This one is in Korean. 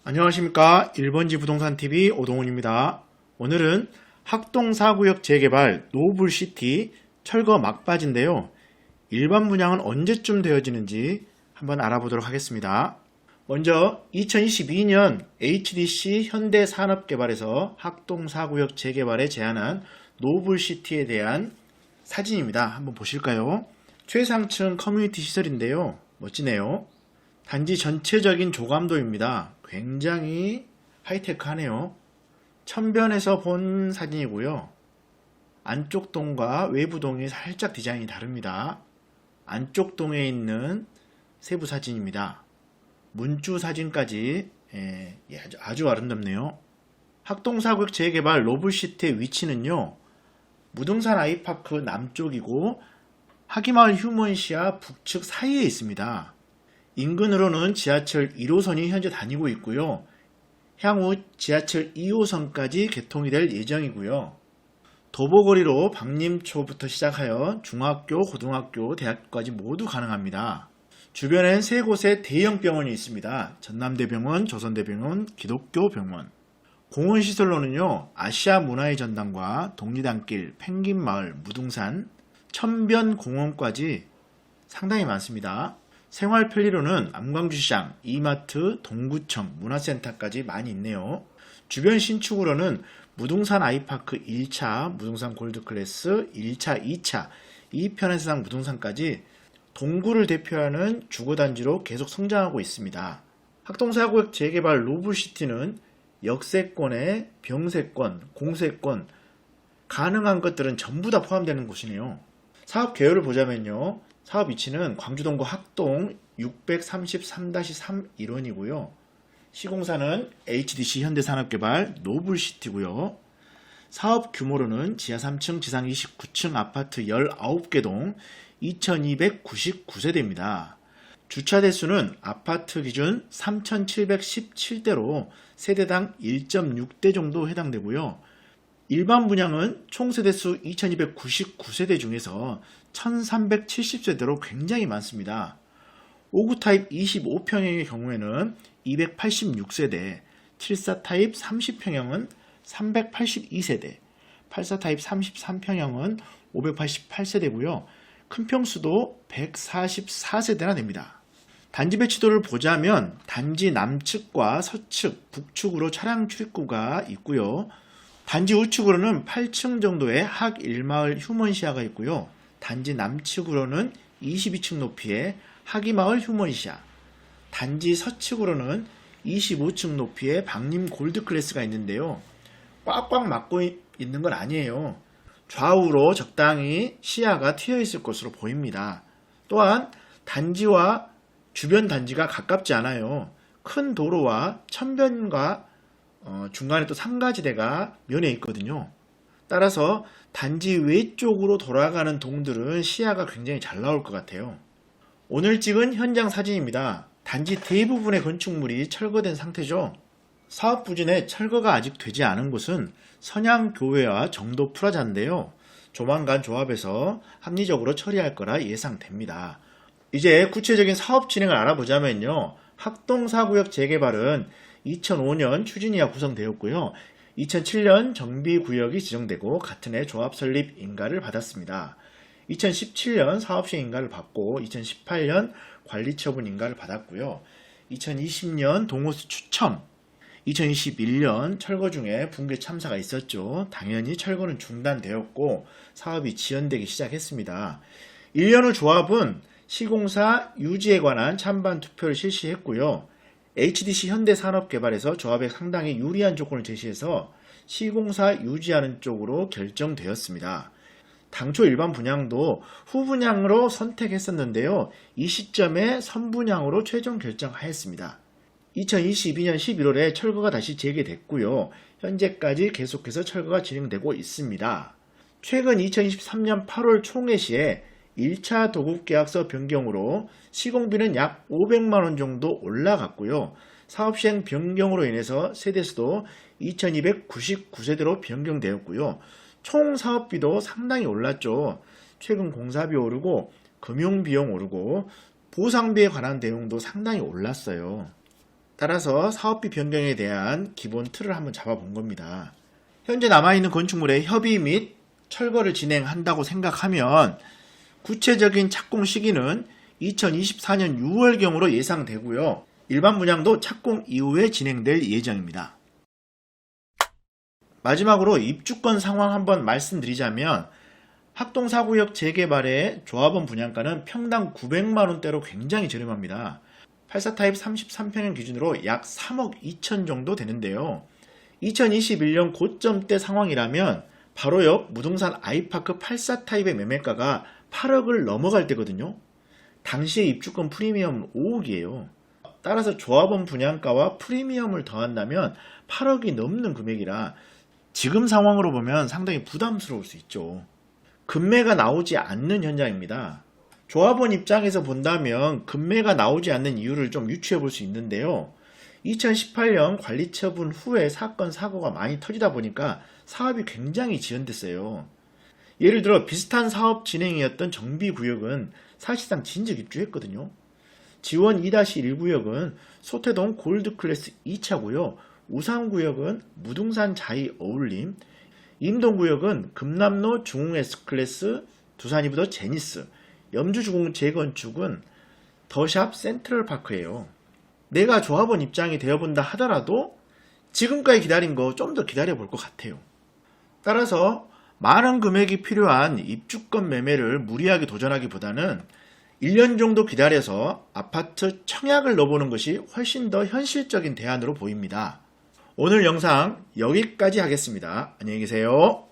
안녕하십니까. 1번지 부동산TV 오동훈입니다. 오늘은 학동 4구역 재개발 노블시티 철거 막바지인데요. 일반 분양은 언제쯤 되어지는지 한번 알아보도록 하겠습니다. 먼저 2022년 HDC 현대산업개발에서 학동 4구역 재개발에 제안한 노블시티에 대한 사진입니다. 한번 보실까요? 최상층 커뮤니티 시설인데요. 멋지네요. 단지 전체적인 조감도입니다. 굉장히 하이테크하네요. 천변에서 본 사진이고요. 안쪽 동과 외부 동이 살짝 디자인이 다릅니다. 안쪽 동에 있는 세부 사진입니다. 문주 사진까지 아주 아름답네요. 학동 4구역 재개발 노블시티의 위치는요. 무등산 아이파크 남쪽이고 하기마을 휴먼시아 북측 사이에 있습니다. 인근으로는 지하철 1호선이 현재 다니고 있고요. 향후 지하철 2호선까지 개통이 될 예정이고요. 도보거리로 방림초부터 시작하여 중학교, 고등학교, 대학까지 모두 가능합니다. 주변엔 세 곳의 대형 병원이 있습니다. 전남대병원, 조선대병원, 기독교병원. 공원시설로는요. 아시아 문화의 전당과 독리단길, 펭귄마을, 무등산, 천변공원까지 상당히 많습니다. 생활 편리로는 남광주시장, 이마트, 동구청, 문화센터까지 많이 있네요. 주변 신축으로는 무등산 아이파크 1차, 무등산 골드클래스 1차, 2차, 2편의상 무등산까지 동구를 대표하는 주거단지로 계속 성장하고 있습니다. 학동 4구역 재개발 노블시티는 역세권에 병세권, 공세권, 가능한 것들은 전부 다 포함되는 곳이네요. 사업 개요를 보자면요. 사업 위치는 광주동구 학동 633-3 1원이고요. 시공사는 HDC 현대산업개발 노블시티고요. 사업 규모로는 지하 3층, 지상 29층 아파트 19개 동 2299세대입니다. 주차 대수는 아파트 기준 3717대로 세대당 1.6대 정도 해당되고요. 일반 분양은 총 세대수 2299세대 중에서 1370세대로 굉장히 많습니다. 5구 타입 25평형의 경우에는 286세대, 74 타입 30평형은 382세대, 84 타입 33평형은 588세대고요. 큰 평수도 144세대나 됩니다. 단지 배치도를 보자면 단지 남측과 서측, 북측으로 차량 출입구가 있고요. 단지 우측으로는 8층 정도의 학 1마을 휴먼시아가 있고요. 단지 남측으로는 22층 높이의 하기마을 휴먼시아, 단지 서측으로는 25층 높이의 방림 골드클래스가 있는데요. 꽉꽉 막고 있는 건 아니에요. 좌우로 적당히 시야가 트여 있을 것으로 보입니다. 또한 단지와 주변 단지가 가깝지 않아요. 큰 도로와 천변과 중간에 또 상가지대가 면해 있거든요. 따라서 단지 외쪽으로 돌아가는 동들은 시야가 굉장히 잘 나올 것 같아요. 오늘 찍은 현장 사진입니다. 단지 대부분의 건축물이 철거된 상태죠. 사업 부진에 철거가 아직 되지 않은 곳은 선양교회와 정도 프라자인데요. 조만간 조합에서 합리적으로 처리할 거라 예상됩니다. 이제 구체적인 사업 진행을 알아보자면요. 학동 4구역 재개발은 2005년 추진위가 구성되었고요. 2007년 정비구역이 지정되고 같은 해 조합 설립 인가를 받았습니다. 2017년 사업시행 인가를 받고 2018년 관리처분 인가를 받았고요. 2020년 동호수 추첨, 2021년 철거 중에 붕괴 참사가 있었죠. 당연히 철거는 중단되었고 사업이 지연되기 시작했습니다. 1년 후 조합은 시공사 유지에 관한 찬반 투표를 실시했고요. HDC 현대산업개발에서 조합에 상당히 유리한 조건을 제시해서 시공사 유지하는 쪽으로 결정되었습니다. 당초 일반 분양도 후분양으로 선택했었는데요. 이 시점에 선분양으로 최종 결정하였습니다. 2022년 11월에 철거가 다시 재개됐고요. 현재까지 계속해서 철거가 진행되고 있습니다. 최근 2023년 8월 총회 시에 1차 도급계약서 변경으로 시공비는 약 500만원 정도 올라갔고요. 사업시행 변경으로 인해서 세대수도 2299세대로 변경되었고요. 총 사업비도 상당히 올랐죠. 최근 공사비 오르고 금융비용 오르고 보상비에 관한 내용도 상당히 올랐어요. 따라서 사업비 변경에 대한 기본 틀을 한번 잡아본 겁니다. 현재 남아있는 건축물의 협의 및 철거를 진행한다고 생각하면 구체적인 착공 시기는 2024년 6월경으로 예상되고요. 일반 분양도 착공 이후에 진행될 예정입니다. 마지막으로 입주권 상황 한번 말씀드리자면 학동4구역 재개발의 조합원 분양가는 평당 900만원대로 굉장히 저렴합니다. 84타입 33평형 기준으로 약 3억 2천 정도 되는데요. 2021년 고점대 상황이라면 바로 옆 무등산 아이파크 84타입의 매매가가 8억을 넘어갈 때거든요. 당시의 입주권 프리미엄은 5억이에요. 따라서 조합원 분양가와 프리미엄을 더한다면 8억이 넘는 금액이라 지금 상황으로 보면 상당히 부담스러울 수 있죠. 급매가 나오지 않는 현장입니다. 조합원 입장에서 본다면 급매가 나오지 않는 이유를 좀 유추해 볼 수 있는데요. 2018년 관리처분 후에 사건 사고가 많이 터지다 보니까 사업이 굉장히 지연됐어요. 예를 들어 비슷한 사업 진행이었던 정비구역은 사실상 진즉 입주했거든요. 지원 2-1구역은 소태동 골드클래스 2차고요. 우산구역은 무등산 자이 어울림, 임동구역은 금남로 중흥 S클래스, 두산이브더 제니스, 염주주공 재건축은 더샵 센트럴파크예요. 내가 조합원 입장이 되어본다 하더라도 지금까지 기다린 거 좀 더 기다려 볼 것 같아요. 따라서 많은 금액이 필요한 입주권 매매를 무리하게 도전하기보다는 1년 정도 기다려서 아파트 청약을 넣어보는 것이 훨씬 더 현실적인 대안으로 보입니다. 오늘 영상 여기까지 하겠습니다. 안녕히 계세요.